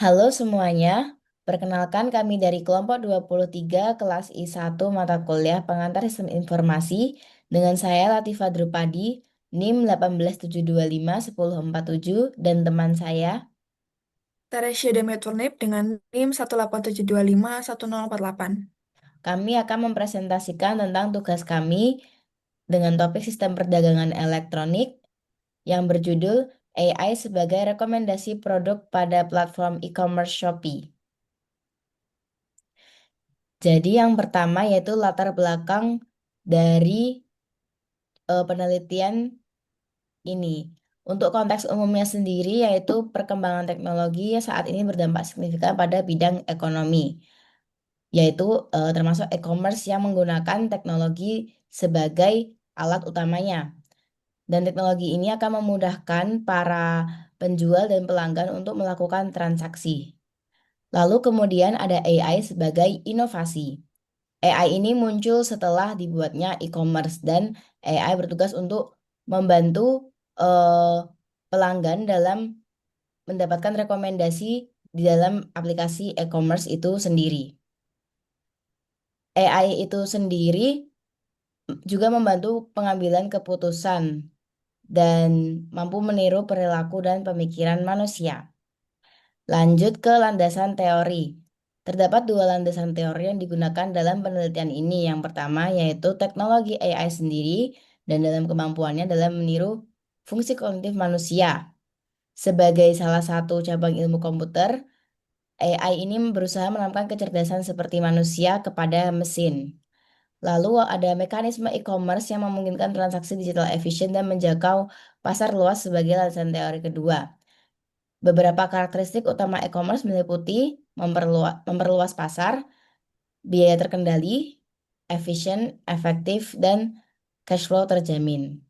Halo semuanya, perkenalkan kami dari kelompok 23 kelas I1 mata kuliah Pengantar Sistem Informasi dengan saya Latifah Drupadi, NIM 187251047 dan teman saya. Teresia Demeturnip dengan NIM 187251048. Kami akan mempresentasikan tentang tugas kami dengan topik sistem perdagangan elektronik yang berjudul AI sebagai rekomendasi produk pada platform e-commerce Shopee. Jadi yang pertama yaitu latar belakang dari penelitian ini. Untuk konteks umumnya sendiri yaitu perkembangan teknologi yang saat ini berdampak signifikan pada bidang ekonomi, yaitu termasuk e-commerce yang menggunakan teknologi sebagai alat utamanya. Dan teknologi ini akan memudahkan para penjual dan pelanggan untuk melakukan transaksi. Lalu kemudian ada AI sebagai inovasi. AI ini muncul setelah dibuatnya e-commerce dan AI bertugas untuk membantu pelanggan dalam mendapatkan rekomendasi di dalam aplikasi e-commerce itu sendiri. AI itu sendiri juga membantu pengambilan keputusan dan mampu meniru perilaku dan pemikiran manusia. Lanjut ke landasan teori. Terdapat dua landasan teori yang digunakan dalam penelitian ini. Yang pertama yaitu teknologi AI sendiri dan dalam kemampuannya dalam meniru fungsi kognitif manusia. Sebagai salah satu cabang ilmu komputer, AI ini berusaha menanamkan kecerdasan seperti manusia kepada mesin. Lalu ada mekanisme e-commerce yang memungkinkan transaksi digital efisien dan menjangkau pasar luas sebagai landasan teori kedua. Beberapa karakteristik utama e-commerce meliputi memperluas pasar, biaya terkendali, efisien, efektif, dan cash flow terjamin.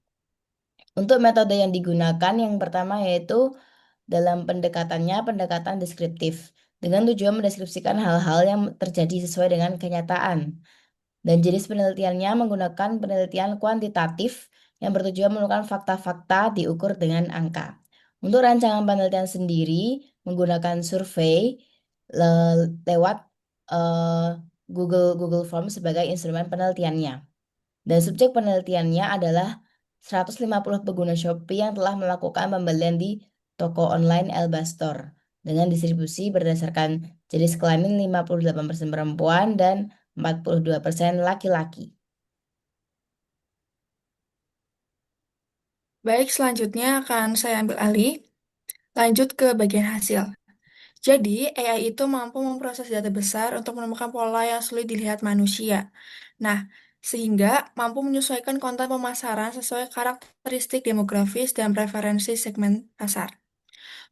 Untuk metode yang digunakan, yang pertama yaitu dalam pendekatannya pendekatan deskriptif, dengan tujuan mendeskripsikan hal-hal yang terjadi sesuai dengan kenyataan. Dan jenis penelitiannya menggunakan penelitian kuantitatif yang bertujuan menemukan fakta-fakta diukur dengan angka. Untuk rancangan penelitian sendiri menggunakan survei lewat eh, Google Form sebagai instrumen penelitiannya. Dan subjek penelitiannya adalah 150 pengguna Shopee yang telah melakukan pembelian di toko online Elbastor dengan distribusi berdasarkan jenis kelamin 58% perempuan dan 42% laki-laki. Baik, selanjutnya akan saya ambil alih. Lanjut ke bagian hasil. Jadi, AI itu mampu memproses data besar untuk menemukan pola yang sulit dilihat manusia. Nah, sehingga mampu menyesuaikan konten pemasaran sesuai karakteristik demografis dan preferensi segmen pasar.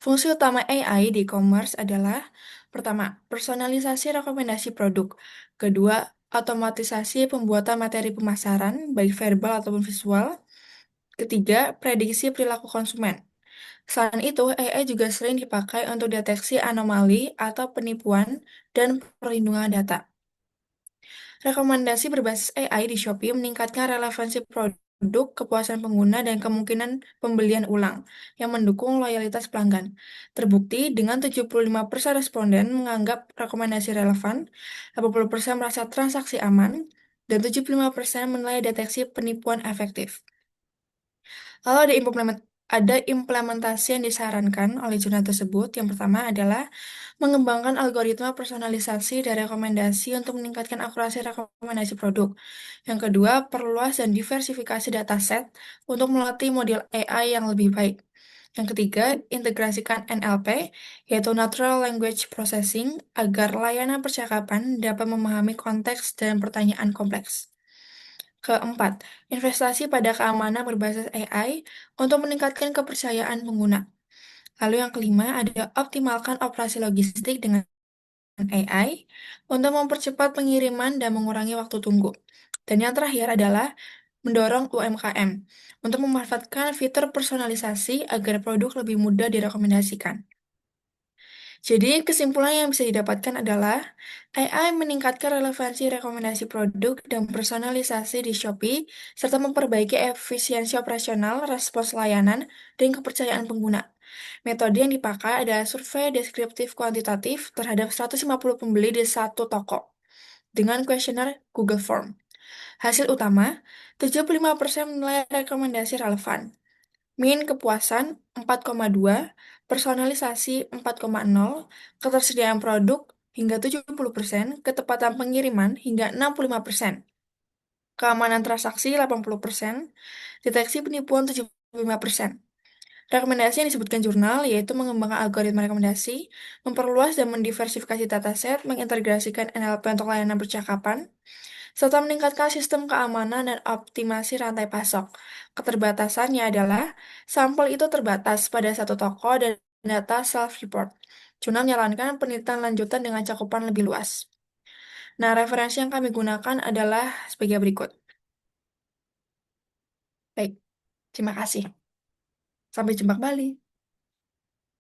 Fungsi utama AI di e-commerce adalah: pertama, personalisasi rekomendasi produk; kedua, otomatisasi pembuatan materi pemasaran, baik verbal ataupun visual; ketiga, prediksi perilaku konsumen. Selain itu, AI juga sering dipakai untuk deteksi anomali atau penipuan dan perlindungan data. Rekomendasi berbasis AI di Shopee meningkatkan relevansi produk, kepuasan pengguna, dan kemungkinan pembelian ulang, yang mendukung loyalitas pelanggan. Terbukti dengan 75% responden menganggap rekomendasi relevan, 80% merasa transaksi aman, dan 75% menilai deteksi penipuan efektif. Lalu ada implementasi yang disarankan oleh jurnal tersebut. Yang pertama adalah mengembangkan algoritma personalisasi dan rekomendasi untuk meningkatkan akurasi rekomendasi produk. Yang kedua, perluas dan diversifikasi dataset untuk melatih model AI yang lebih baik. Yang ketiga, integrasikan NLP, yaitu Natural Language Processing, agar layanan percakapan dapat memahami konteks dan pertanyaan kompleks. Keempat, investasi pada keamanan berbasis AI untuk meningkatkan kepercayaan pengguna. Lalu yang kelima ada optimalkan operasi logistik dengan AI untuk mempercepat pengiriman dan mengurangi waktu tunggu. Dan yang terakhir adalah mendorong UMKM untuk memanfaatkan fitur personalisasi agar produk lebih mudah direkomendasikan. Jadi, kesimpulan yang bisa didapatkan adalah AI meningkatkan relevansi rekomendasi produk dan personalisasi di Shopee, serta memperbaiki efisiensi operasional, respons layanan, dan kepercayaan pengguna. Metode yang dipakai adalah survei deskriptif kuantitatif terhadap 150 pembeli di satu toko dengan kuesioner Google Form. Hasil utama, 75% menilai rekomendasi relevan. Min kepuasan 4,2, personalisasi 4,0, ketersediaan produk hingga 70%, ketepatan pengiriman hingga 65%, keamanan transaksi 80%, deteksi penipuan 75%. Rekomendasi yang disebutkan jurnal yaitu mengembangkan algoritma rekomendasi, memperluas dan mendiversifikasi dataset, mengintegrasikan NLP untuk layanan percakapan, serta meningkatkan sistem keamanan dan optimasi rantai pasok. Keterbatasannya adalah sampel itu terbatas pada satu toko dan data self-report. Jurnal menyarankan penelitian lanjutan dengan cakupan lebih luas. Nah, referensi yang kami gunakan adalah sebagai berikut. Baik, terima kasih. Sampai jumpa kembali.